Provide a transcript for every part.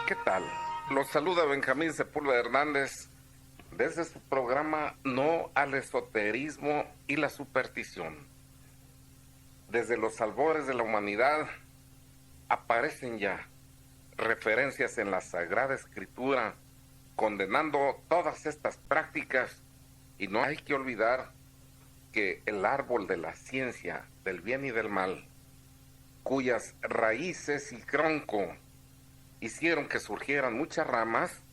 ¿Qué tal? Los saluda Benjamín Sepúlveda Hernández desde su programa No al Esoterismo y la Superstición. Desde los albores de la humanidad aparecen ya referencias en la Sagrada Escritura condenando todas estas prácticas, y no hay que olvidar que el árbol de la ciencia del bien y del mal, cuyas raíces y tronco hicieron que surgieran muchas ramas,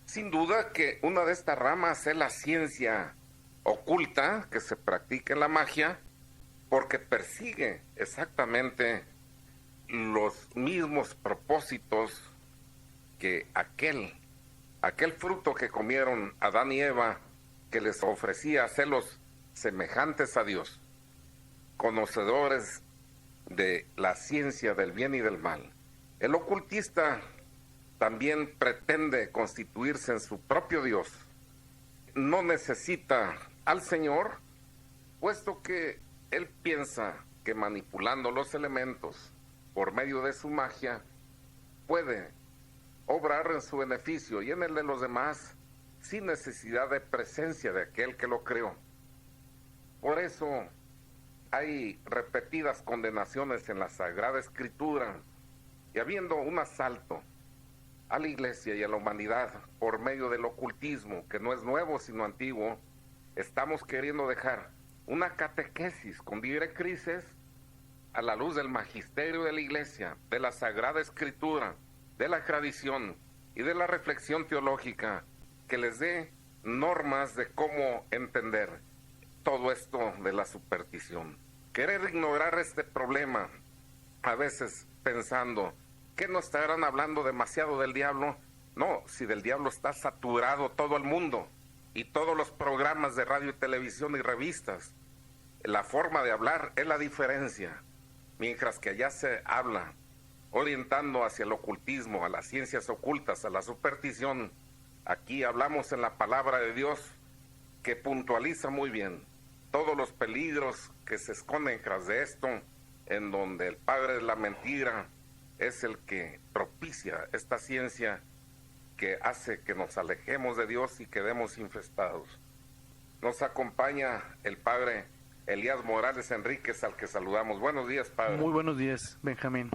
sin duda que una de estas ramas es la ciencia oculta que se practica en la magia, porque persigue exactamente los mismos propósitos que aquel fruto que comieron Adán y Eva, que les ofrecía hacerlos semejantes a Dios, conocedores de la ciencia del bien y del mal. El ocultista también pretende constituirse en su propio Dios. No necesita al Señor, puesto que él piensa que manipulando los elementos por medio de su magia puede obrar en su beneficio y en el de los demás sin necesidad de presencia de aquel que lo creó. Por eso hay repetidas condenaciones en la Sagrada Escritura, y habiendo un asalto a la iglesia y a la humanidad por medio del ocultismo, que no es nuevo sino antiguo, estamos queriendo dejar una catequesis con directrices a la luz del magisterio de la iglesia, de la Sagrada Escritura, de la tradición y de la reflexión teológica, que les dé normas de cómo entender todo esto de la superstición. Querer ignorar este problema, a veces pensando que no estarán hablando demasiado del diablo. No, si del diablo está saturado todo el mundo y todos los programas de radio y televisión y revistas. La forma de hablar es la diferencia. Mientras que allá se habla orientando hacia el ocultismo, a las ciencias ocultas, a la superstición, aquí hablamos en la palabra de Dios, que puntualiza muy bien todos los peligros que se esconden tras de esto, en donde el padre de la mentira es el que propicia esta ciencia que hace que nos alejemos de Dios y quedemos infestados. Nos acompaña el padre Elías Morales Enríquez, al que saludamos. Buenos días, padre. Muy buenos días, Benjamín.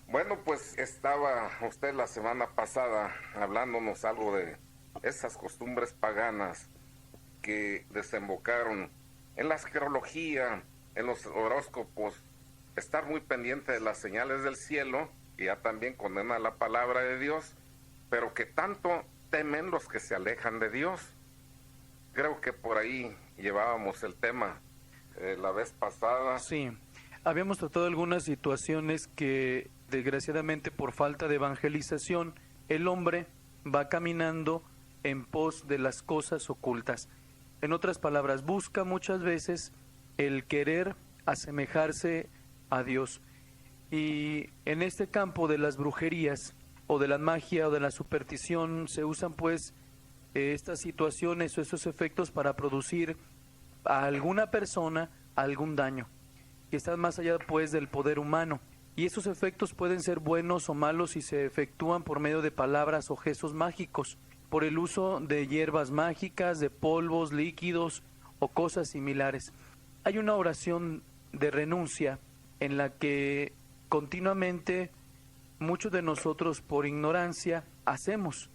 Bueno, pues estaba usted la semana pasada hablándonos algo de esas costumbres paganas que desembocaron en la astrología, en los horóscopos, estar muy pendiente de las señales del cielo, y ya también condena la palabra de Dios, pero que tanto temen los que se alejan de Dios. Creo que por ahí llevábamos el tema la vez pasada. Sí, habíamos tratado algunas situaciones que desgraciadamente por falta de evangelización el hombre va caminando en pos de las cosas ocultas. En otras palabras, busca muchas veces el querer asemejarse a Dios. Y en este campo de las brujerías o de la magia o de la superstición se usan pues estas situaciones o esos efectos para producir a alguna persona algún daño, que están más allá pues del poder humano. Y esos efectos pueden ser buenos o malos si se efectúan por medio de palabras o gestos mágicos, por el uso de hierbas mágicas, de polvos, líquidos o cosas similares. Hay una oración de renuncia en la que continuamente muchos de nosotros por ignorancia hacemos.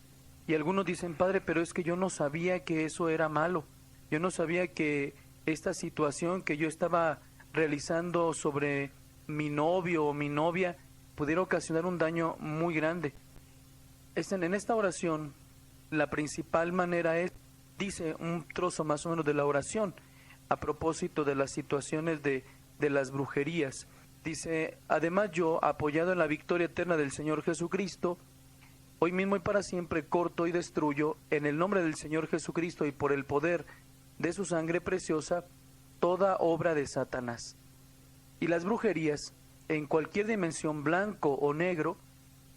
Y algunos dicen, padre, pero es que yo no sabía que eso era malo. Yo no sabía que esta situación que yo estaba realizando sobre mi novio o mi novia pudiera ocasionar un daño muy grande. En esta oración, la principal manera es, dice un trozo más o menos de la oración, a propósito de las situaciones de las brujerías. Dice, además yo, apoyado en la victoria eterna del Señor Jesucristo, hoy mismo y para siempre corto y destruyo, en el nombre del Señor Jesucristo y por el poder de su sangre preciosa, toda obra de Satanás. Y las brujerías, en cualquier dimensión, blanco o negro,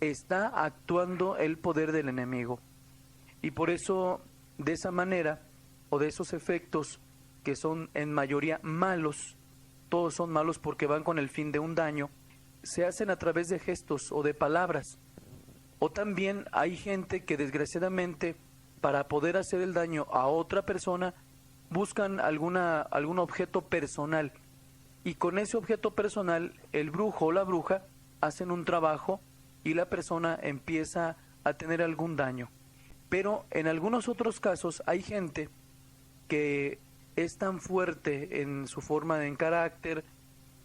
está actuando el poder del enemigo. Y por eso, de esa manera, o de esos efectos que son en mayoría malos, todos son malos porque van con el fin de un daño, se hacen a través de gestos o de palabras. O también hay gente que desgraciadamente para poder hacer el daño a otra persona buscan algún objeto personal, y con ese objeto personal el brujo o la bruja hacen un trabajo y la persona empieza a tener algún daño. Pero en algunos otros casos hay gente que es tan fuerte en su forma en carácter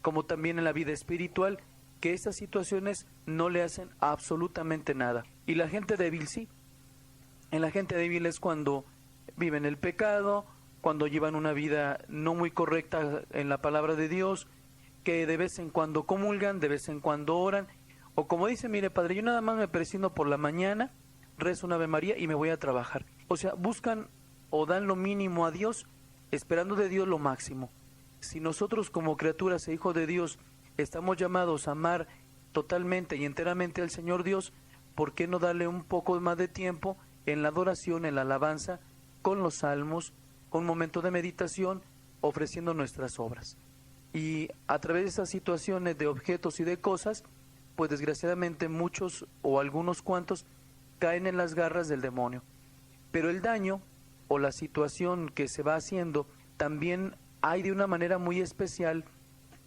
como también en la vida espiritual, que estas situaciones no le hacen absolutamente nada. Y la gente débil sí. En la gente débil es cuando viven el pecado, cuando llevan una vida no muy correcta en la palabra de Dios, que de vez en cuando comulgan, de vez en cuando oran, o como dice, mire padre, yo nada más me presino por la mañana, rezo una Ave María y me voy a trabajar. O sea, buscan o dan lo mínimo a Dios, esperando de Dios lo máximo. Si nosotros como criaturas e hijos de Dios estamos llamados a amar totalmente y enteramente al Señor Dios, ¿por qué no darle un poco más de tiempo en la adoración, en la alabanza, con los salmos, con un momento de meditación, ofreciendo nuestras obras? Y a través de esas situaciones de objetos y de cosas, pues desgraciadamente muchos o algunos cuantos caen en las garras del demonio. Pero el daño o la situación que se va haciendo también hay de una manera muy especial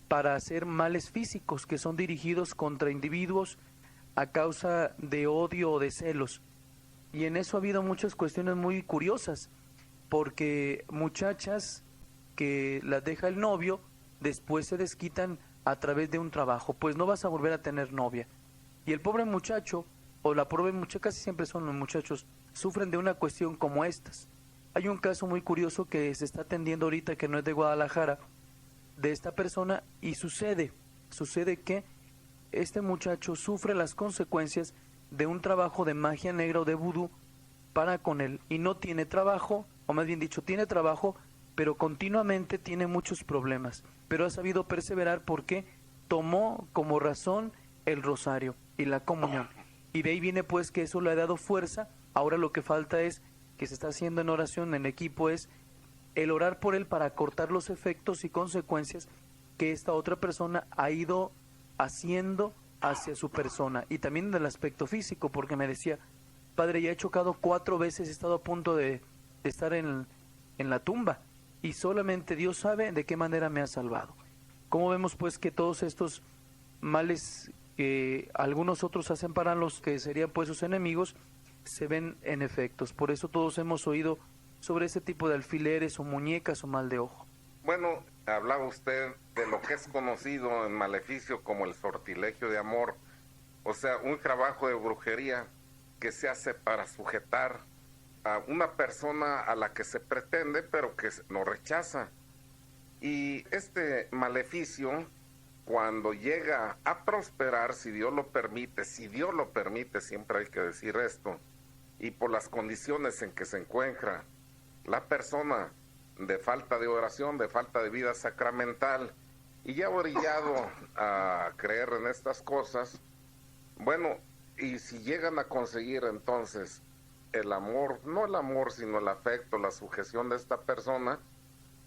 para hacer males físicos que son dirigidos contra individuos a causa de odio o de celos. Y en eso ha habido muchas cuestiones muy curiosas, porque muchachas que las deja el novio, después se desquitan a través de un trabajo, pues no vas a volver a tener novia. Y el pobre muchacho, o la pobre muchacha, casi siempre son los muchachos, sufren de una cuestión como estas. Hay un caso muy curioso que se está atendiendo ahorita, que no es de Guadalajara, de esta persona, y sucede que este muchacho sufre las consecuencias de un trabajo de magia negra o de vudú para con él, y no tiene trabajo, o más bien dicho, tiene trabajo, pero continuamente tiene muchos problemas, pero ha sabido perseverar porque tomó como razón el rosario y la comunión, y de ahí viene pues que eso le ha dado fuerza. Ahora lo que falta es, que se está haciendo en oración en equipo, es el orar por él para cortar los efectos y consecuencias que esta otra persona ha ido haciendo hacia su persona, y también del aspecto físico, porque me decía, padre, ya he chocado 4 veces, he estado a punto de estar en la tumba, y solamente Dios sabe de qué manera me ha salvado. ¿Cómo vemos pues que todos estos males que algunos otros hacen para los que serían pues sus enemigos, se ven en efectos? Por eso todos hemos oído sobre ese tipo de alfileres o muñecas o mal de ojo. Bueno, hablaba usted de lo que es conocido en maleficio como el sortilegio de amor, o sea, un trabajo de brujería que se hace para sujetar a una persona a la que se pretende, pero que no rechaza. Y este maleficio, cuando llega a prosperar, si Dios lo permite, siempre hay que decir esto, y por las condiciones en que se encuentra la persona, de falta de oración, de falta de vida sacramental, y ya orillado a creer en estas cosas, bueno, y si llegan a conseguir entonces el amor, no el amor, sino el afecto, la sujeción de esta persona,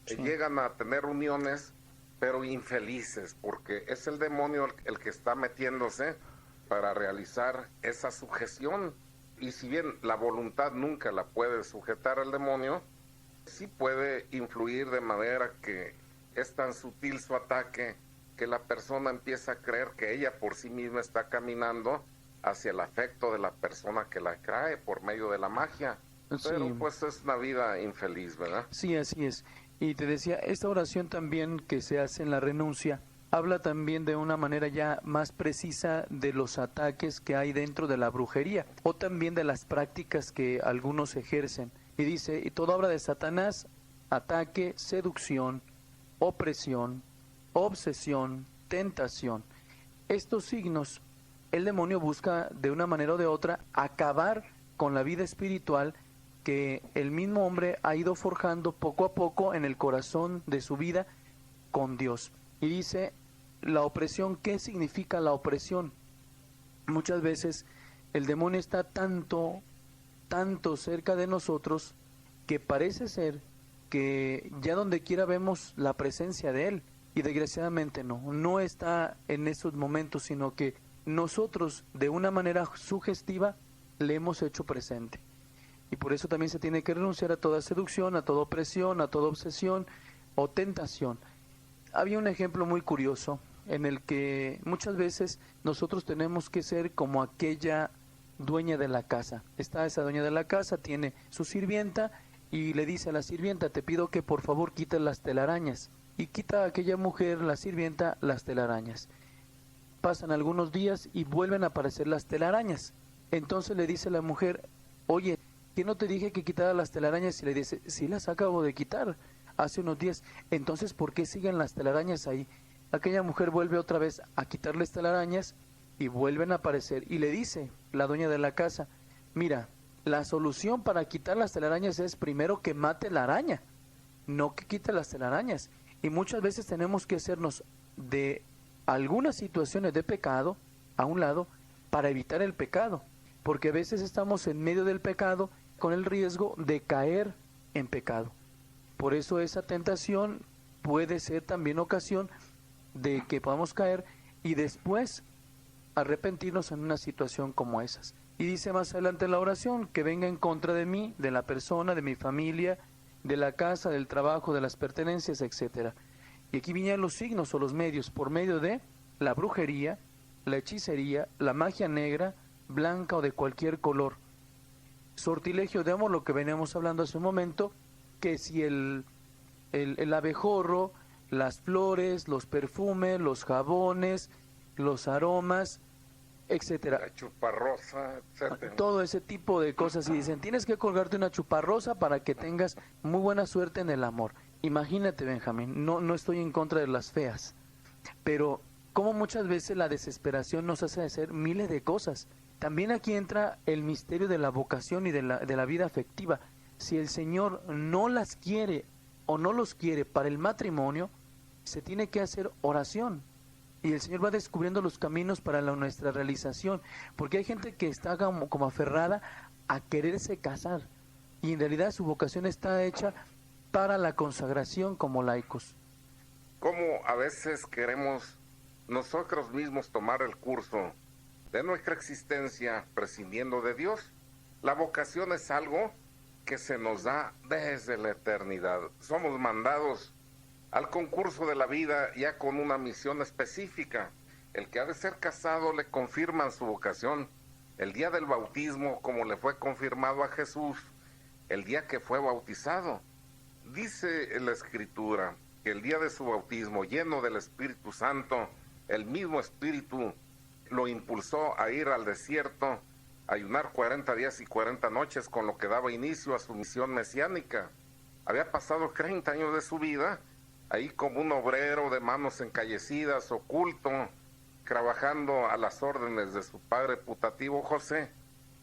sí, llegan a tener uniones, pero infelices, porque es el demonio el que está metiéndose para realizar esa sujeción. Y si bien la voluntad nunca la puede sujetar al demonio, sí puede influir de manera que es tan sutil su ataque que la persona empieza a creer que ella por sí misma está caminando hacia el afecto de la persona que la atrae por medio de la magia. Sí. Pero pues es una vida infeliz, ¿verdad? Sí, así es. Y te decía, esta oración también que se hace en la renuncia, habla también de una manera ya más precisa de los ataques que hay dentro de la brujería, o también de las prácticas que algunos ejercen. Y dice, y toda obra de Satanás, ataque, seducción, opresión, obsesión, tentación. Estos signos, el demonio busca de una manera o de otra acabar con la vida espiritual que el mismo hombre ha ido forjando poco a poco en el corazón de su vida con Dios. Y dice, la opresión, ¿qué significa la opresión? Muchas veces el demonio está tanto cerca de nosotros que parece ser que ya donde quiera vemos la presencia de él, y desgraciadamente no está en esos momentos, sino que nosotros de una manera sugestiva le hemos hecho presente. Y por eso también se tiene que renunciar a toda seducción, a toda opresión, a toda obsesión o tentación. Había un ejemplo muy curioso en el que muchas veces nosotros tenemos que ser como aquella dueña de la casa. Está esa dueña de la casa, tiene su sirvienta y le dice a la sirvienta: te pido que por favor quites las telarañas. Y quita a aquella mujer, la sirvienta, las telarañas. Pasan algunos días y vuelven a aparecer las telarañas. Entonces le dice la mujer: oye, ¿qué no te dije que quitara las telarañas? Y le dice: sí, las acabo de quitar hace unos días. Entonces, ¿por qué siguen las telarañas ahí? Aquella mujer vuelve otra vez a quitarles telarañas y vuelven a aparecer. Y le dice la dueña de la casa: mira, la solución para quitar las telarañas es primero que mate la araña, no que quite las telarañas. Y muchas veces tenemos que hacernos de algunas situaciones de pecado a un lado para evitar el pecado, porque a veces estamos en medio del pecado con el riesgo de caer en pecado. Por eso esa tentación puede ser también ocasión de que podamos caer y después arrepentirnos en una situación como esas. Y dice más adelante en la oración: que venga en contra de mí, de la persona, de mi familia, de la casa, del trabajo, de las pertenencias, etcétera. Y aquí vienen los signos o los medios, por medio de la brujería, la hechicería, la magia negra, blanca o de cualquier color. Sortilegio de amor, lo que veníamos hablando hace un momento, que si el abejorro, las flores, los perfumes, los jabones, los aromas, etcétera. La chuparrosa, etcétera. Todo ese tipo de cosas. Y dicen: tienes que colgarte una chuparrosa para que tengas muy buena suerte en el amor. Imagínate, Benjamín, no estoy en contra de las feas, pero como muchas veces la desesperación nos hace hacer miles de cosas. También aquí entra el misterio de la vocación y de la vida afectiva. Si el Señor no las quiere o no los quiere para el matrimonio, se tiene que hacer oración. Y el Señor va descubriendo los caminos para nuestra realización. Porque hay gente que está como aferrada a quererse casar. Y en realidad su vocación está hecha para la consagración como laicos. ¿Cómo a veces queremos nosotros mismos tomar el curso de nuestra existencia prescindiendo de Dios? La vocación es algo que se nos da desde la eternidad. Somos mandados al concurso de la vida ya con una misión específica. El que ha de ser casado le confirman su vocación el día del bautismo, como le fue confirmado a Jesús el día que fue bautizado. Dice la Escritura que el día de su bautismo, lleno del Espíritu Santo, el mismo Espíritu lo impulsó a ir al desierto, a ayunar 40 días y 40 noches, con lo que daba inicio a su misión mesiánica. Había pasado 30 años de su vida ahí como un obrero de manos encallecidas, oculto, trabajando a las órdenes de su padre putativo José,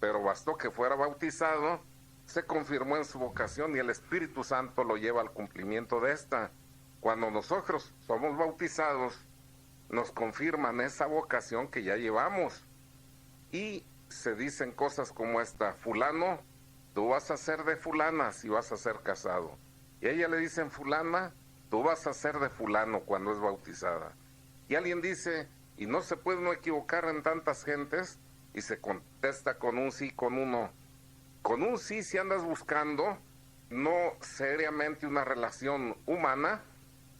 pero bastó que fuera bautizado, se confirmó en su vocación y el Espíritu Santo lo lleva al cumplimiento de esta. Cuando nosotros somos bautizados, nos confirman esa vocación que ya llevamos y se dicen cosas como esta: fulano, tú vas a ser de fulana si vas a ser casado. Y a ella le dicen: fulana, tú vas a ser de fulano cuando es bautizada. Y alguien dice: y no se puede no equivocar en tantas gentes, y se contesta con un sí, con uno. Con un sí, si andas buscando no seriamente una relación humana,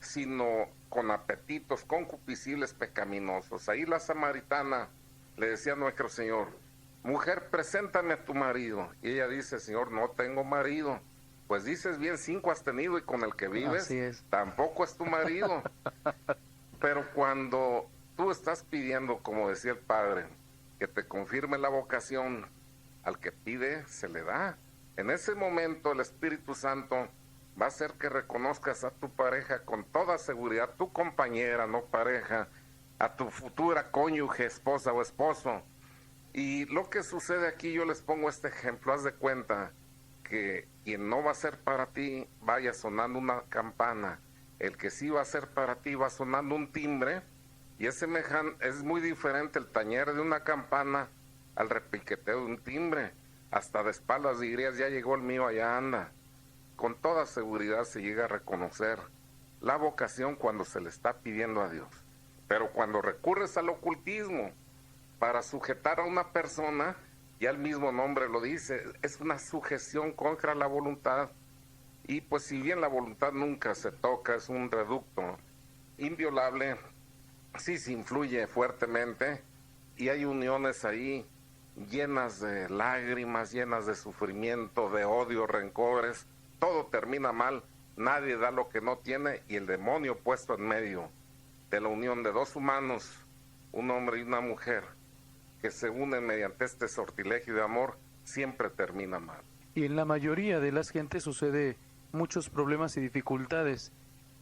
sino con apetitos concupiscibles pecaminosos. Ahí la samaritana le decía a nuestro Señor: mujer, preséntame a tu marido. Y ella dice: Señor, no tengo marido. Pues dices bien, 5 has tenido y con el que vives tampoco es tu marido. Pero cuando tú estás pidiendo, como decía el Padre, que te confirme la vocación, al que pide se le da. En ese momento el Espíritu Santo va a hacer que reconozcas a tu pareja con toda seguridad, tu compañera, no pareja, a tu futura cónyuge, esposa o esposo. Y lo que sucede aquí, yo les pongo este ejemplo: haz de cuenta que quien no va a ser para ti vaya sonando una campana, el que sí va a ser para ti va sonando un timbre, y es muy diferente el tañer de una campana al repiqueteo de un timbre. Hasta de espaldas dirías: ya llegó el mío, allá anda. Con toda seguridad se llega a reconocer la vocación cuando se le está pidiendo a Dios. Pero cuando recurres al ocultismo, para sujetar a una persona, ya el mismo nombre lo dice, es una sujeción contra la voluntad. Y pues si bien la voluntad nunca se toca, es un reducto inviolable, sí se influye fuertemente y hay uniones ahí llenas de lágrimas, llenas de sufrimiento, de odio, rencores, todo termina mal, nadie da lo que no tiene y el demonio puesto en medio de la unión de dos humanos, un hombre y una mujer, que se unen mediante este sortilegio de amor, siempre termina mal. Y en la mayoría de las gentes sucede muchos problemas y dificultades.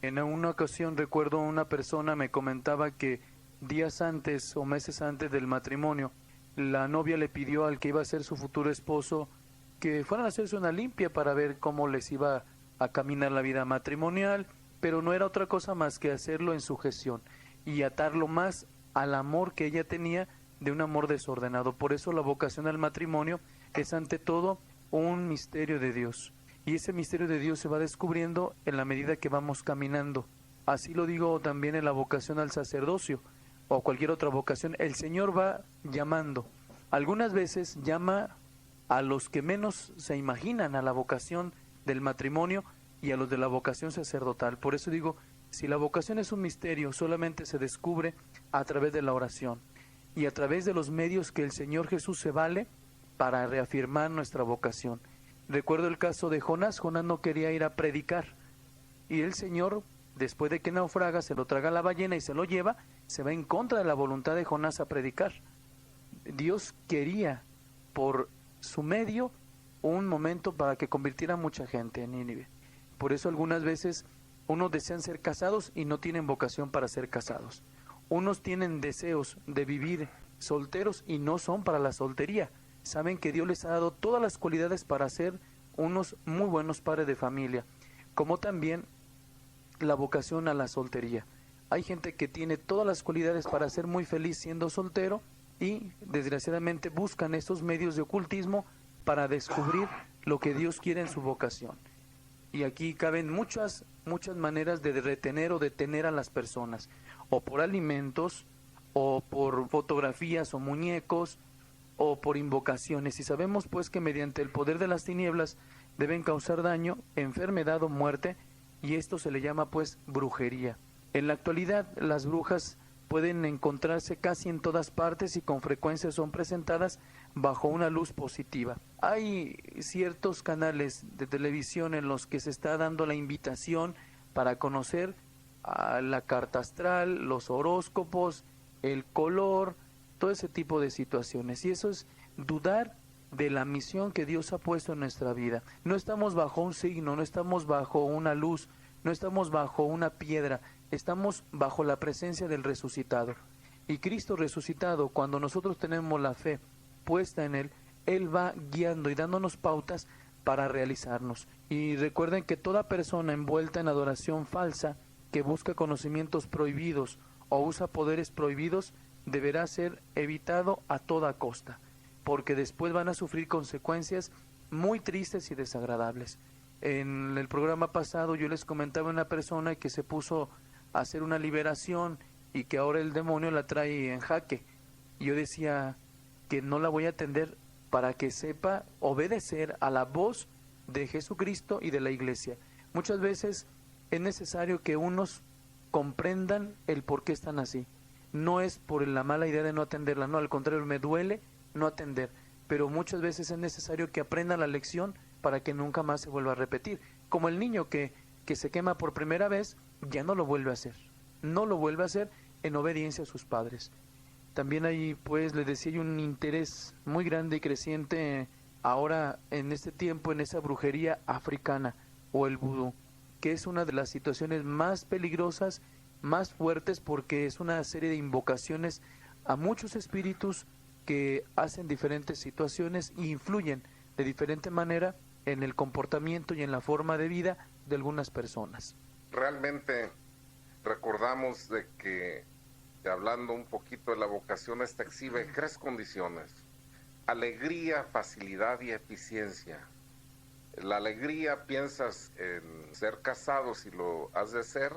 En una ocasión recuerdo una persona me comentaba que días antes o meses antes del matrimonio, la novia le pidió al que iba a ser su futuro esposo que fueran a hacerse una limpia para ver cómo les iba a caminar la vida matrimonial, pero no era otra cosa más que hacerlo en sujeción y atarlo más al amor que ella tenía de un amor desordenado. Por eso la vocación al matrimonio es ante todo un misterio de Dios. Y ese misterio de Dios se va descubriendo en la medida que vamos caminando. Así lo digo también en la vocación al sacerdocio o cualquier otra vocación. El Señor va llamando. Algunas veces llama a los que menos se imaginan a la vocación del matrimonio y a los de la vocación sacerdotal. Por eso digo, si la vocación es un misterio, solamente se descubre a través de la oración y a través de los medios que el Señor Jesús se vale para reafirmar nuestra vocación. Recuerdo el caso de Jonás. Jonás no quería ir a predicar y el Señor, después de que naufraga, se lo traga la ballena y se lo lleva, se va en contra de la voluntad de Jonás a predicar. Dios quería por su medio un momento para que convirtiera a mucha gente en Nínive. Por eso algunas veces unos desean ser casados y no tienen vocación para ser casados. Unos tienen deseos de vivir solteros y no son para la soltería. Saben que Dios les ha dado todas las cualidades para ser unos muy buenos padres de familia, como también la vocación a la soltería. Hay gente que tiene todas las cualidades para ser muy feliz siendo soltero y desgraciadamente buscan estos medios de ocultismo para descubrir lo que Dios quiere en su vocación. Y aquí caben muchas maneras de retener o detener a las personas, o por alimentos, o por fotografías o muñecos, o por invocaciones. Y sabemos pues que mediante el poder de las tinieblas deben causar daño, enfermedad o muerte, y esto se le llama pues brujería. En la actualidad las brujas pueden encontrarse casi en todas partes y con frecuencia son presentadas bajo una luz positiva. Hay ciertos canales de televisión en los que se está dando la invitación para conocer a la carta astral, los horóscopos, el color, todo ese tipo de situaciones. Y eso es dudar de la misión que Dios ha puesto en nuestra vida. No estamos bajo un signo, no estamos bajo una luz, no estamos bajo una piedra, estamos bajo la presencia del resucitado. Y Cristo resucitado, cuando nosotros tenemos la fe puesta en Él, Él va guiando y dándonos pautas para realizarnos. Y recuerden que toda persona envuelta en adoración falsa, que busca conocimientos prohibidos o usa poderes prohibidos, deberá ser evitado a toda costa, porque después van a sufrir consecuencias muy tristes y desagradables. En el programa pasado yo les comentaba una persona que se puso a hacer una liberación y que ahora el demonio la trae en jaque. Yo decía que no la voy a atender para que sepa obedecer a la voz de Jesucristo y de la iglesia. Muchas veces es necesario que unos comprendan el por qué están así. No es por la mala idea de no atenderla, no, al contrario, me duele no atender, pero muchas veces es necesario que aprendan la lección para que nunca más se vuelva a repetir. Como el niño que se quema por primera vez, ya no lo vuelve a hacer, no lo vuelve a hacer en obediencia a sus padres. También hay, pues, les decía, hay un interés muy grande y creciente ahora en este tiempo en esa brujería africana o el vudú, que es una de las situaciones más peligrosas, más fuertes, porque es una serie de invocaciones a muchos espíritus que hacen diferentes situaciones e influyen de diferente manera en el comportamiento y en la forma de vida de algunas personas. Realmente recordamos de que, hablando un poquito de la vocación, esta exhibe tres condiciones: alegría, facilidad y eficiencia. La alegría, piensas en ser casado si lo has de ser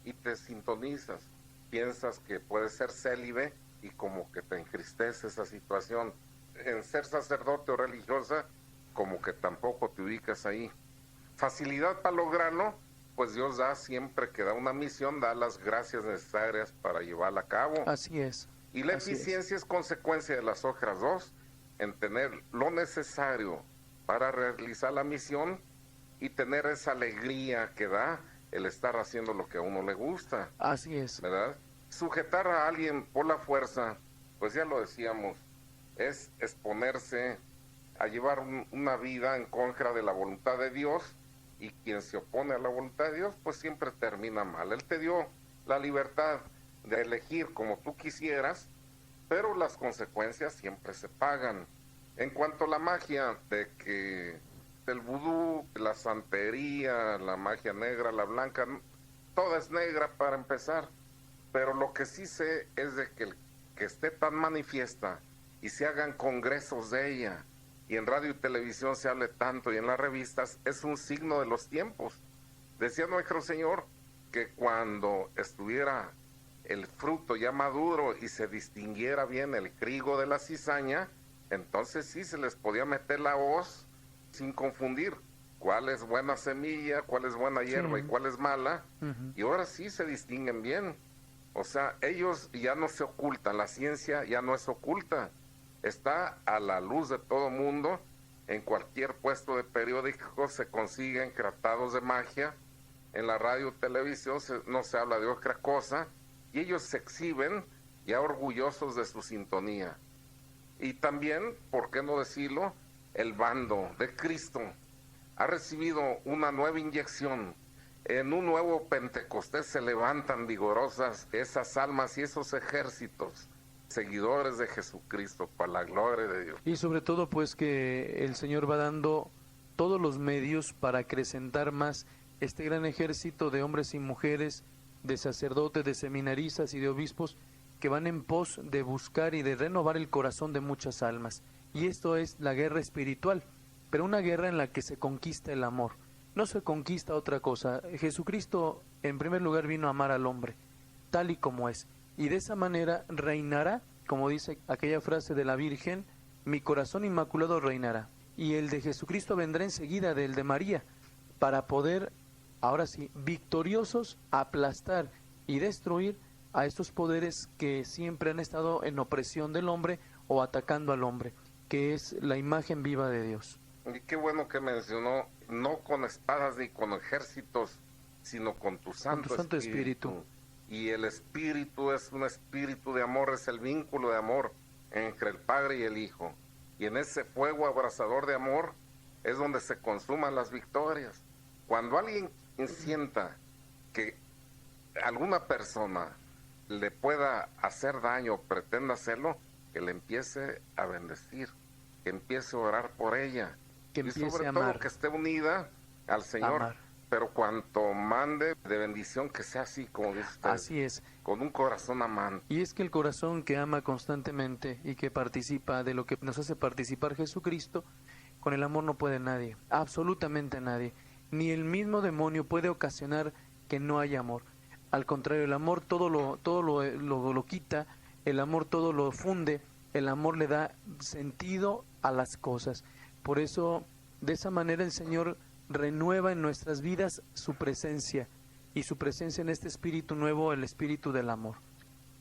y te sintonizas. Piensas que puedes ser célibe y como que te entristece esa situación. En ser sacerdote o religiosa, como que tampoco te ubicas ahí. Facilidad para lograrlo, pues Dios da siempre que da una misión, da las gracias necesarias para llevarla a cabo. Así es. Y la Así eficiencia es consecuencia de las otras dos, en tener lo necesario para realizar la misión y tener esa alegría que da el estar haciendo lo que a uno le gusta. Así es. ¿Verdad? Sujetar a alguien por la fuerza, pues ya lo decíamos, es exponerse a llevar una vida en contra de la voluntad de Dios, y quien se opone a la voluntad de Dios, pues siempre termina mal. Él te dio la libertad de elegir como tú quisieras, pero las consecuencias siempre se pagan. En cuanto a la magia, de que el vudú, la santería, la magia negra, la blanca, toda es negra para empezar, pero lo que sí sé es de que esté tan manifiesta y se hagan congresos de ella, y en radio y televisión se hable tanto y en las revistas, es un signo de los tiempos. Decía nuestro Señor que cuando estuviera el fruto ya maduro y se distinguiera bien el trigo de la cizaña, entonces sí se les podía meter la hoz sin confundir cuál es buena semilla, cuál es buena hierba y cuál es mala, y ahora sí se distinguen bien. O sea, ellos ya no se ocultan, la ciencia ya no es oculta, está a la luz de todo mundo. En cualquier puesto de periódico se consiguen tratados de magia, en la radio, televisión no se habla de otra cosa, y ellos se exhiben ya orgullosos de su sintonía. Y también, ¿por qué no decirlo?, el bando de Cristo ha recibido una nueva inyección. En un nuevo Pentecostés se levantan vigorosas esas almas y esos ejércitos seguidores de Jesucristo, para la gloria de Dios. Y sobre todo, pues, que el Señor va dando todos los medios para acrecentar más este gran ejército de hombres y mujeres, de sacerdotes, de seminaristas y de obispos, que van en pos de buscar y de renovar el corazón de muchas almas. Y esto es la guerra espiritual, pero una guerra en la que se conquista el amor. No se conquista otra cosa. Jesucristo, en primer lugar, vino a amar al hombre, tal y como es. Y de esa manera reinará, como dice aquella frase de la Virgen, mi corazón inmaculado reinará. Y el de Jesucristo vendrá enseguida del de María, para poder, ahora sí, victoriosos, aplastar y destruir a estos poderes que siempre han estado en opresión del hombre o atacando al hombre, que es la imagen viva de Dios. Y qué bueno que mencionó, no con espadas ni con ejércitos, sino con tu Santo Espíritu. Y el Espíritu es un espíritu de amor, es el vínculo de amor entre el Padre y el Hijo. Y en ese fuego abrasador de amor es donde se consuman las victorias. Cuando alguien sienta que alguna persona le pueda hacer daño, pretenda hacerlo, que le empiece a bendecir, que empiece a orar por ella, que y empiece sobre a todo amar, que esté unida al Señor. amar. Pero cuanto mande de bendición, que sea así, como dice usted, Así es. con un corazón amante. Y es que el corazón que ama constantemente y que participa de lo que nos hace participar Jesucristo, con el amor no puede nadie, absolutamente nadie. Ni el mismo demonio puede ocasionar que no haya amor. Al contrario, el amor todo lo quita, el amor todo lo funde, el amor le da sentido a las cosas. Por eso, de esa manera el Señor renueva en nuestras vidas su presencia, y su presencia en este espíritu nuevo, el espíritu del amor.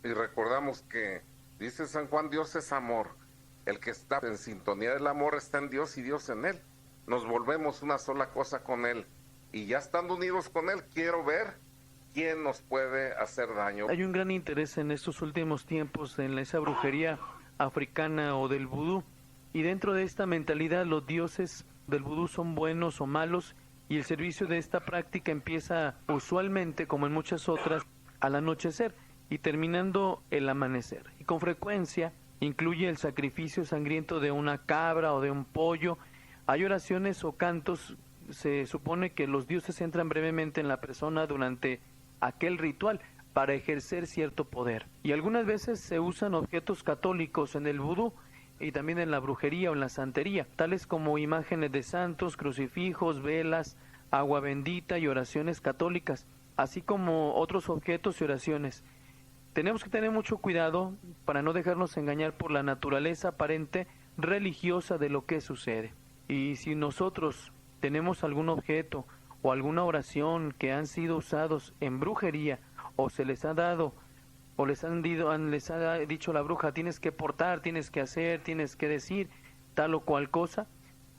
Y recordamos que, dice San Juan, Dios es amor. El que está en sintonía del amor está en Dios y Dios en él. Nos volvemos una sola cosa con él. Y ya estando unidos con él, quiero ver quién nos puede hacer daño. Hay un gran interés en estos últimos tiempos en esa brujería africana o del vudú. Y dentro de esta mentalidad, los dioses del vudú son buenos o malos, y el servicio de esta práctica empieza usualmente, como en muchas otras, al anochecer y terminando el amanecer. Y con frecuencia incluye el sacrificio sangriento de una cabra o de un pollo. Hay oraciones o cantos, se supone que los dioses entran brevemente en la persona durante aquel ritual para ejercer cierto poder. Y algunas veces se usan objetos católicos en el vudú, y también en la brujería o en la santería, tales como imágenes de santos, crucifijos, velas, agua bendita y oraciones católicas, así como otros objetos y oraciones. Tenemos que tener mucho cuidado para no dejarnos engañar por la naturaleza aparente religiosa de lo que sucede. Y si nosotros tenemos algún objeto o alguna oración que han sido usados en brujería, o se les ha dado, o les ha dicho la bruja, tienes que portar, tienes que hacer, tienes que decir tal o cual cosa,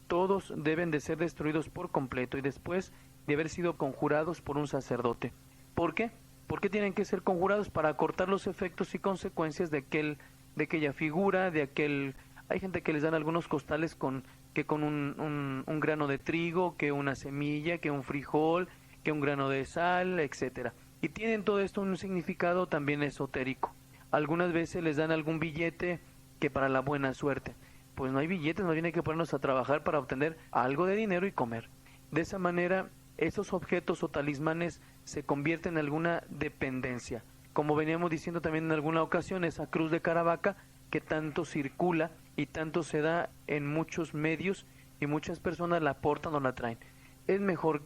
todos deben de ser destruidos por completo y después de haber sido conjurados por un sacerdote. ¿Por qué? ¿Por qué tienen que ser conjurados? Para cortar los efectos y consecuencias de aquella figura, de aquel... Hay gente que les dan algunos costales con un grano de trigo, que una semilla, que un frijol, que un grano de sal, etcétera. Y tienen todo esto un significado también esotérico. Algunas veces les dan algún billete que para la buena suerte. Pues no hay billetes, no tiene que ponernos a trabajar para obtener algo de dinero y comer. De esa manera, esos objetos o talismanes se convierten en alguna dependencia. Como veníamos diciendo también en alguna ocasión, esa cruz de Caravaca que tanto circula y tanto se da en muchos medios y muchas personas la portan o la traen. Es mejor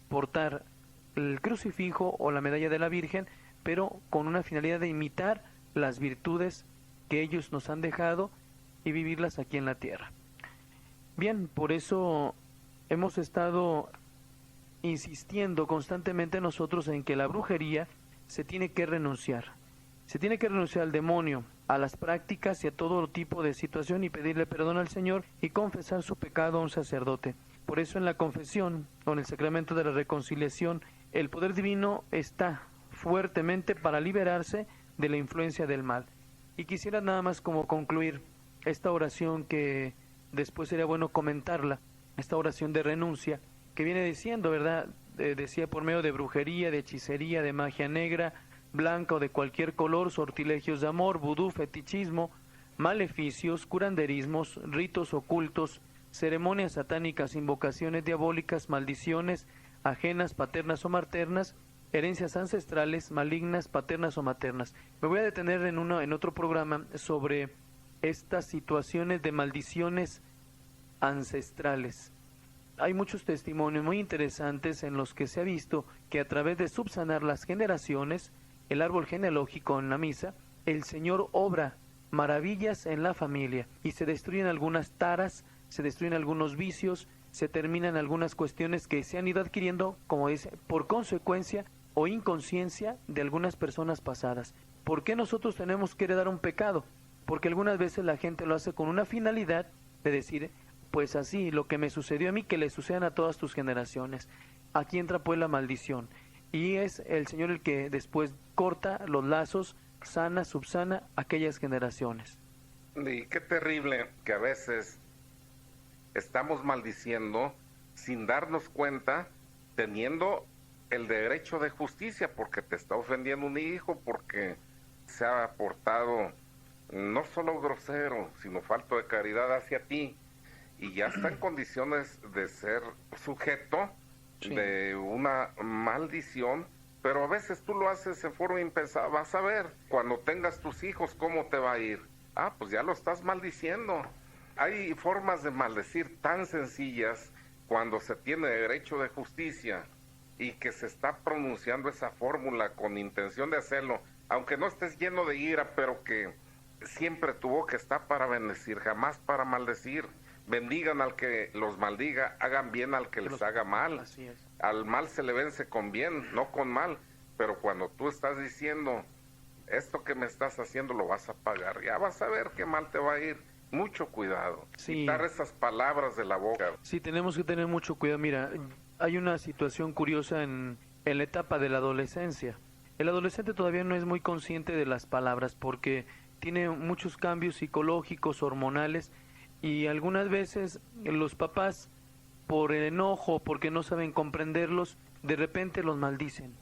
portar el crucifijo o la medalla de la Virgen, pero con una finalidad de imitar las virtudes que ellos nos han dejado y vivirlas aquí en la tierra. Bien, por eso hemos estado insistiendo constantemente nosotros en que la brujería se tiene que renunciar. Se tiene que renunciar al demonio, a las prácticas y a todo tipo de situación y pedirle perdón al Señor y confesar su pecado a un sacerdote. Por eso en la confesión o en el sacramento de la reconciliación, el poder divino está fuertemente para liberarse de la influencia del mal. Y quisiera nada más como concluir esta oración que después sería bueno comentarla, esta oración de renuncia, que viene diciendo, ¿verdad? Decía por medio de brujería, de hechicería, de magia negra, blanca o de cualquier color, sortilegios de amor, vudú, fetichismo, maleficios, curanderismos, ritos ocultos, ceremonias satánicas, invocaciones diabólicas, maldiciones ajenas, paternas o maternas, herencias ancestrales, malignas, paternas o maternas. Me voy a detener en otro programa sobre estas situaciones de maldiciones ancestrales. Hay muchos testimonios muy interesantes en los que se ha visto que a través de subsanar las generaciones, el árbol genealógico en la misa, el Señor obra maravillas en la familia y se destruyen algunas taras, se destruyen algunos vicios, se terminan algunas cuestiones que se han ido adquiriendo, como dice, por consecuencia o inconsciencia de algunas personas pasadas. ¿Por qué nosotros tenemos que heredar un pecado? Porque algunas veces la gente lo hace con una finalidad de decir, pues así, lo que me sucedió a mí, que le sucedan a todas tus generaciones. Aquí entra pues la maldición. Y es el Señor el que después corta los lazos, sana, subsana aquellas generaciones. Y qué terrible que a veces estamos maldiciendo sin darnos cuenta, teniendo el derecho de justicia, porque te está ofendiendo un hijo, porque se ha portado no solo grosero, sino falto de caridad hacia ti, y ya está en condiciones de ser sujeto de una maldición, pero a veces tú lo haces en forma impensada. Vas a ver, cuando tengas tus hijos, cómo te va a ir. Ah, pues ya lo estás maldiciendo. Hay formas de maldecir tan sencillas cuando se tiene derecho de justicia y que se está pronunciando esa fórmula con intención de hacerlo, aunque no estés lleno de ira, pero que siempre tu boca está para bendecir, jamás para maldecir. Bendigan al que los maldiga, hagan bien al que les haga mal. Así es. Al mal se le vence con bien, no con mal. Pero cuando tú estás diciendo, esto que me estás haciendo lo vas a pagar, ya vas a ver qué mal te va a ir. Mucho cuidado. Sí. Quitar esas palabras de la boca. Sí, tenemos que tener mucho cuidado. Mira, hay una situación curiosa en la etapa de la adolescencia. El adolescente todavía no es muy consciente de las palabras porque tiene muchos cambios psicológicos, hormonales, y algunas veces los papás, por el enojo, porque no saben comprenderlos, de repente los maldicen.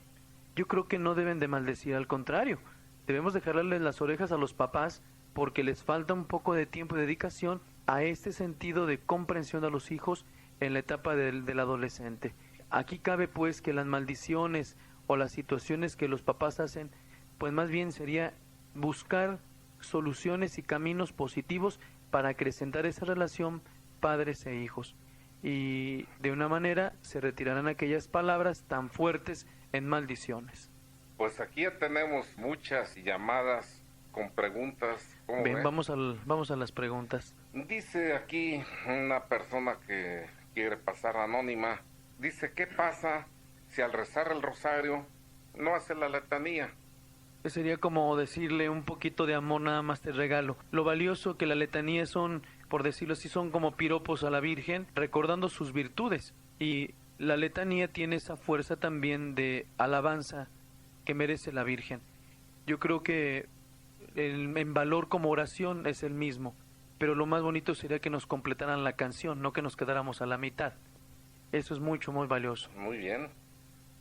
Yo creo que no deben de maldecir, al contrario, debemos dejarles las orejas a los papás porque les falta un poco de tiempo y dedicación a este sentido de comprensión a los hijos en la etapa del adolescente. Aquí cabe pues que las maldiciones o las situaciones que los papás hacen, pues más bien sería buscar soluciones y caminos positivos para acrecentar esa relación padres e hijos. Y de una manera se retirarán aquellas palabras tan fuertes en maldiciones. Pues aquí ya tenemos muchas llamadas con preguntas. ¿Cómo Bien, ve? vamos a las preguntas. Dice aquí una persona que quiere pasar anónima, dice, ¿qué pasa si al rezar el rosario no hace la letanía? Sería como decirle un poquito de amor, nada más te regalo. Lo valioso que la letanía son, por decirlo así, son como piropos a la Virgen, recordando sus virtudes. Y la letanía tiene esa fuerza también de alabanza que merece la Virgen. Yo creo que en valor como oración es el mismo, pero lo más bonito sería que nos completaran la canción, no que nos quedáramos a la mitad. Eso es mucho, muy valioso. Muy bien.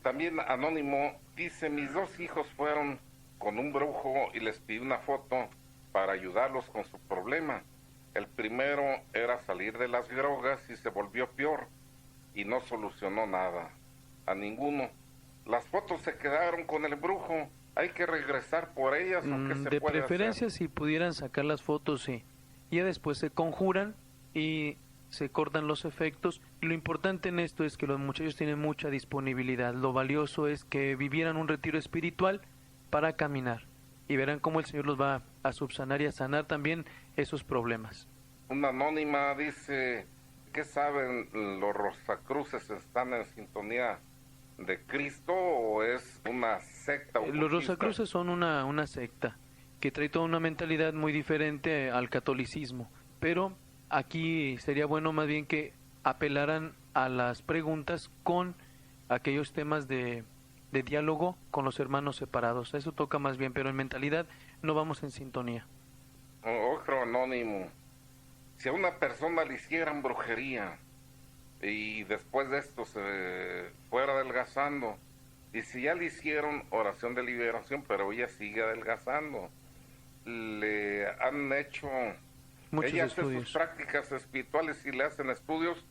También Anónimo dice, mis 2 hijos fueron con un brujo y les pedí una foto para ayudarlos con su problema. El primero era salir de las drogas y se volvió peor y no solucionó nada, a ninguno. Las fotos se quedaron con el brujo, hay que regresar por ellas o qué se De puede preferencia hacer. si pudieran sacar las fotos, sí. Y ya después se conjuran y se cortan los efectos. Lo importante en esto es que los muchachos tienen mucha disponibilidad. Lo valioso es que vivieran un retiro espiritual para caminar. Y verán cómo el Señor los va a subsanar y a sanar también esos problemas. Una anónima dice, ¿qué saben los Rosacruces? ¿Están en sintonía de Cristo o es una secta Los ocultista? Rosacruces son una secta que trae toda una mentalidad muy diferente al catolicismo. Pero aquí sería bueno más bien que apelaran a las preguntas con aquellos temas de diálogo con los hermanos separados. Eso toca más bien, pero en mentalidad no vamos en sintonía. Otro anónimo. Si a una persona le hicieran brujería y después de esto se fuera adelgazando, y si ya le hicieron oración de liberación, pero ella sigue adelgazando, le han hecho... Muchos ella hace estudios. sus prácticas espirituales y le hacen estudios,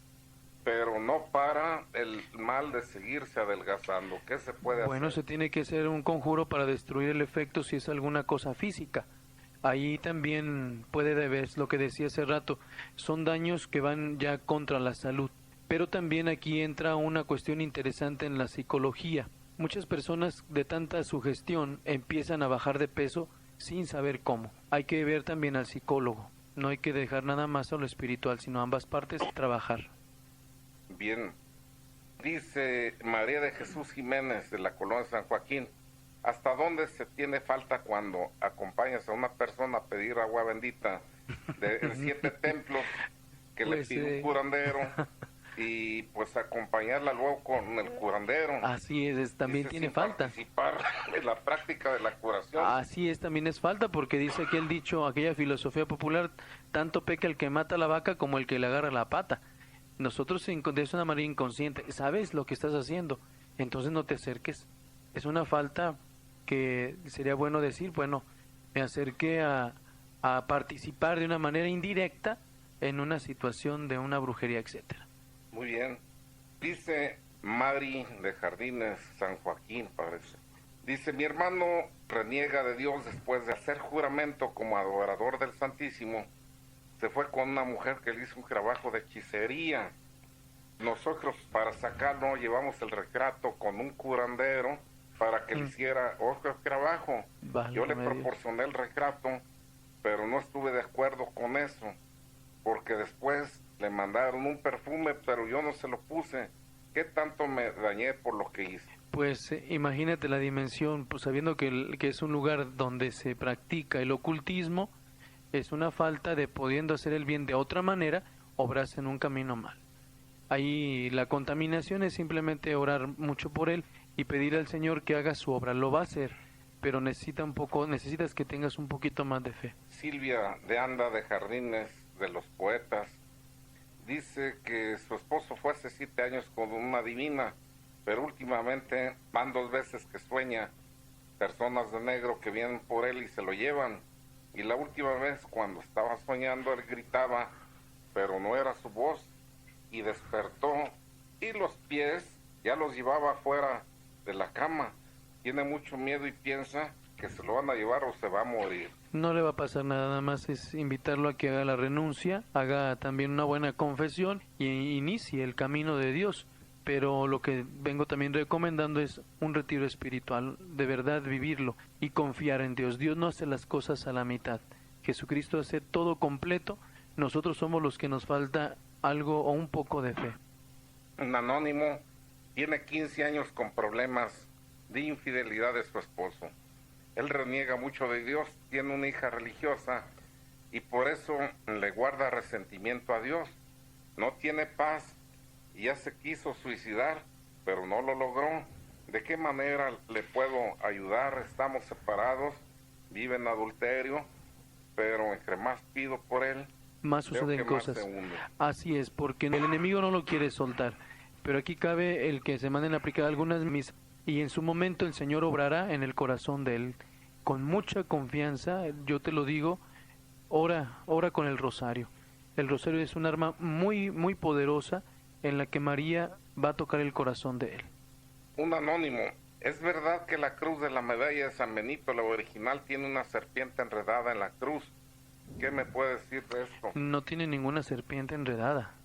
pero no para el mal de seguirse adelgazando. ¿Qué se puede Bueno, se hacer? tiene que hacer un conjuro para destruir el efecto si es alguna cosa física. Ahí también puede deber, lo que decía hace rato, son daños que van ya contra la salud. Pero también aquí entra una cuestión interesante en la psicología. Muchas personas de tanta sugestión empiezan a bajar de peso sin saber cómo. Hay que ver también al psicólogo. No hay que dejar nada más a lo espiritual, sino ambas partes trabajar. Bien. Dice María de Jesús Jiménez de la colonia San Joaquín, ¿hasta dónde se tiene falta cuando acompañas a una persona a pedir agua bendita de 7 templos que Pues, le pide un curandero y pues acompañarla luego con el curandero? Así es también Dice, tiene sin falta. participar en la práctica de la curación. Así es, también es falta, porque dice aquel dicho, aquella filosofía popular, tanto peca el que mata la vaca como el que le agarra la pata. Nosotros de una manera inconsciente, sabes lo que estás haciendo, entonces no te acerques. Es una falta que sería bueno decir, bueno, me acerqué a participar de una manera indirecta en una situación de una brujería, etcétera. Muy bien. Dice Mari de Jardines San Joaquín, parece. Dice, mi hermano reniega de Dios después de hacer juramento como adorador del Santísimo. Se fue con una mujer que le hizo un trabajo de hechicería. Nosotros para sacarlo llevamos el retrato con un curandero para que le hiciera otro trabajo. Yo le Válgame Dios. proporcioné el retrato, pero no estuve de acuerdo con eso, porque después le mandaron un perfume, pero yo no se lo puse. ¿Qué tanto me dañé por lo que hice? Pues imagínate la dimensión, pues sabiendo que es un lugar donde se practica el ocultismo, es una falta de pudiendo hacer el bien de otra manera, obras en un camino mal. Ahí la contaminación es simplemente orar mucho por él y pedir al Señor que haga su obra. Lo va a hacer, pero necesitas que tengas un poquito más de fe. Silvia de Anda de Jardines de los Poetas dice que su esposo fue hace 7 años con una divina, pero últimamente van 2 veces que sueña personas de negro que vienen por él y se lo llevan. Y la última vez cuando estaba soñando él gritaba, pero no era su voz, y despertó y los pies ya los llevaba fuera de la cama. Tiene mucho miedo y piensa que se lo van a llevar o se va a morir. No le va a pasar nada, nada más es invitarlo a que haga la renuncia, haga también una buena confesión y inicie el camino de Dios. pero lo que vengo también recomendando es un retiro espiritual, de verdad vivirlo y confiar en Dios. Dios no hace las cosas a la mitad. Jesucristo hace todo completo, nosotros somos los que nos falta algo o un poco de fe. Un anónimo tiene 15 años con problemas de infidelidad de su esposo. Él reniega mucho de Dios, tiene una hija religiosa y por eso le guarda resentimiento a Dios. No tiene paz y ya se quiso suicidar, pero no lo logró. ¿De qué manera le puedo ayudar? Estamos separados, vive en adulterio, pero entre más pido por él, más suceden cosas. Así es, porque el enemigo no lo quiere soltar. Pero aquí cabe el que se manden a aplicar algunas misas y en su momento el Señor obrará en el corazón de él. Con mucha confianza, yo te lo digo, ora con el rosario. El rosario es un arma muy, muy poderosa en la que María va a tocar el corazón de él. Un anónimo, ¿es verdad que la cruz de la medalla de San Benito, la original, tiene una serpiente enredada en la cruz? ¿Qué me puede decir de esto? No tiene ninguna serpiente enredada.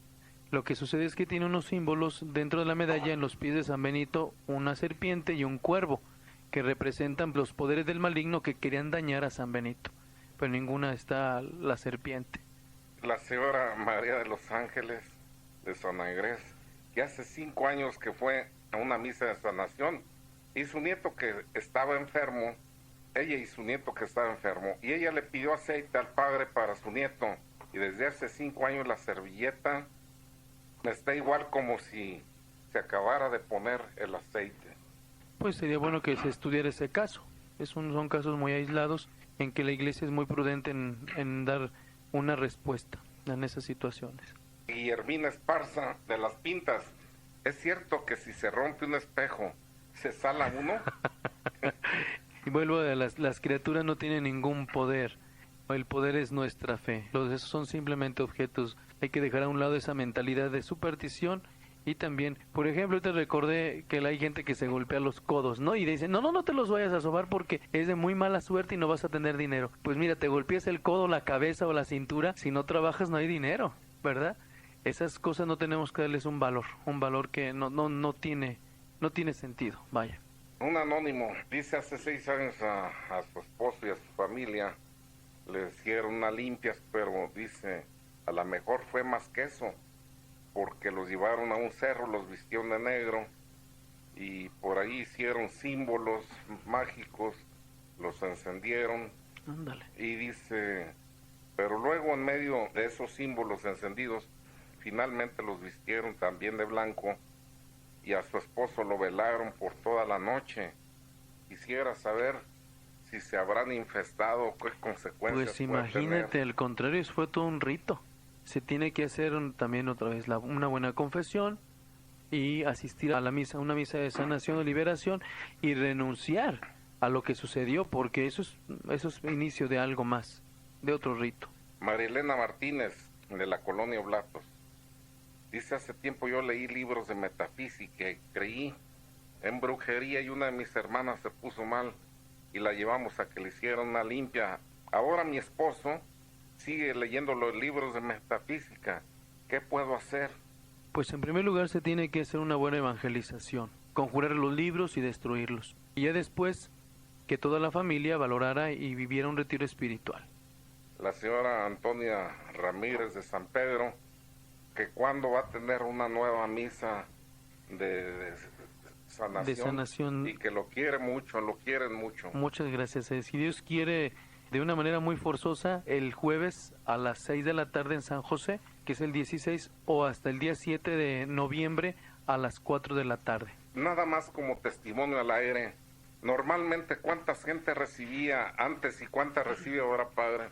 Lo que sucede es que tiene unos símbolos dentro de la medalla, en los pies de San Benito, una serpiente y un cuervo, que representan los poderes del maligno que querían dañar a San Benito. Pero ninguna está la serpiente. La señora María de los Ángeles de San Andrés, que hace 5 años que fue a una misa de sanación, y su nieto que estaba enfermo, ella y su nieto que estaba enfermo, y ella le pidió aceite al padre para su nieto, y desde hace 5 años la servilleta está igual como si se acabara de poner el aceite. Pues sería bueno que se estudiara ese caso. Son casos muy aislados en que la iglesia es muy prudente en dar una respuesta en esas situaciones. Guillermina Esparza, de Las Pintas, ¿es cierto que si se rompe un espejo, se sala uno? Y vuelvo a las criaturas no tienen ningún poder. El poder es nuestra fe. Esos son simplemente objetos. Hay que dejar a un lado esa mentalidad de superstición. Y también, por ejemplo, te recordé que hay gente que se golpea los codos, ¿no? Y dice, no te los vayas a sobar porque es de muy mala suerte y no vas a tener dinero. Pues mira, te golpeas el codo, la cabeza o la cintura, si no trabajas no hay dinero, ¿verdad? Esas cosas no tenemos que darles un valor que no tiene sentido, vaya. Un anónimo dice hace 6 años a su esposo y a su familia, le hicieron una limpias, pero dice, a lo mejor fue más que eso, porque los llevaron a un cerro, los vistieron de negro y por ahí hicieron símbolos mágicos, los encendieron. Ándale. Y dice, pero luego en medio de esos símbolos encendidos, finalmente los vistieron también de blanco y a su esposo lo velaron por toda la noche. Quisiera saber si se habrán infestado, qué consecuencias. Pues imagínate, al contrario, fue todo un rito. Se tiene que hacer también otra vez una buena confesión y asistir a la misa, una misa de sanación o liberación y renunciar a lo que sucedió, porque eso es inicio de algo más, de otro rito. Marilena Martínez, de la colonia Oblatos, dice, hace tiempo yo leí libros de metafísica y creí en brujería y una de mis hermanas se puso mal y la llevamos a que le hicieran una limpia. Ahora mi esposo sigue leyendo los libros de metafísica. ¿Qué puedo hacer? Pues en primer lugar se tiene que hacer una buena evangelización, conjurar los libros y destruirlos. Y ya después que toda la familia valorara y viviera un retiro espiritual. La señora Antonia Ramírez de San Pedro, que cuándo va a tener una nueva misa de sanación, y que lo quieren mucho. Muchas gracias. Si Dios quiere, de una manera muy forzosa, el jueves a las 6 de la tarde en San José, que es el 16, o hasta el día 7 de noviembre a las 4 de la tarde. Nada más como testimonio al aire, normalmente ¿cuánta gente recibía antes y cuánta recibe ahora, padre?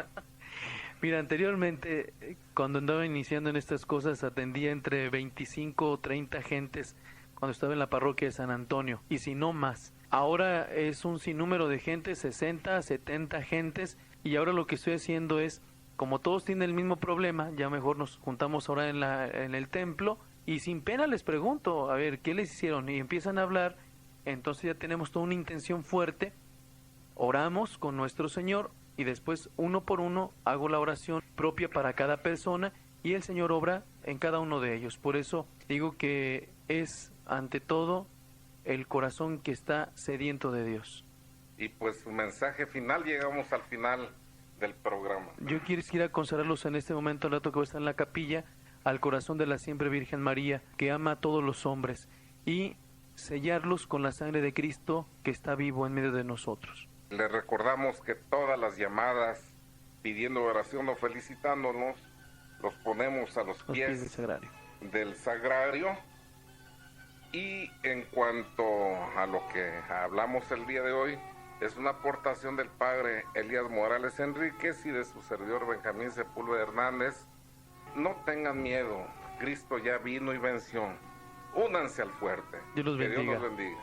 Mira, anteriormente, cuando andaba iniciando en estas cosas, atendía entre 25 o 30 gentes cuando estaba en la parroquia de San Antonio, y si no más. Ahora es un sinnúmero de gente, 60, 70 gentes, y ahora lo que estoy haciendo es, como todos tienen el mismo problema, ya mejor nos juntamos ahora en el templo, y sin pena les pregunto, a ver, ¿qué les hicieron? Y empiezan a hablar, entonces ya tenemos toda una intención fuerte, oramos con nuestro Señor, y después uno por uno hago la oración propia para cada persona, y el Señor obra en cada uno de ellos. Por eso digo que es ante todo, el corazón que está sediento de Dios. Y pues su mensaje final, llegamos al final del programa. Yo quisiera consagrarlos en este momento, al rato que voy a estar en la capilla, al corazón de la siempre Virgen María, que ama a todos los hombres, y sellarlos con la sangre de Cristo que está vivo en medio de nosotros. Les recordamos que todas las llamadas pidiendo oración o felicitándonos, los ponemos a los pies del sagrario. Y en cuanto a lo que hablamos el día de hoy, es una aportación del padre Elías Morales Enríquez y de su servidor Benjamín Sepúlveda Hernández. No tengan miedo, Cristo ya vino y venció. Únanse al fuerte. Dios los bendiga. Que Dios los bendiga.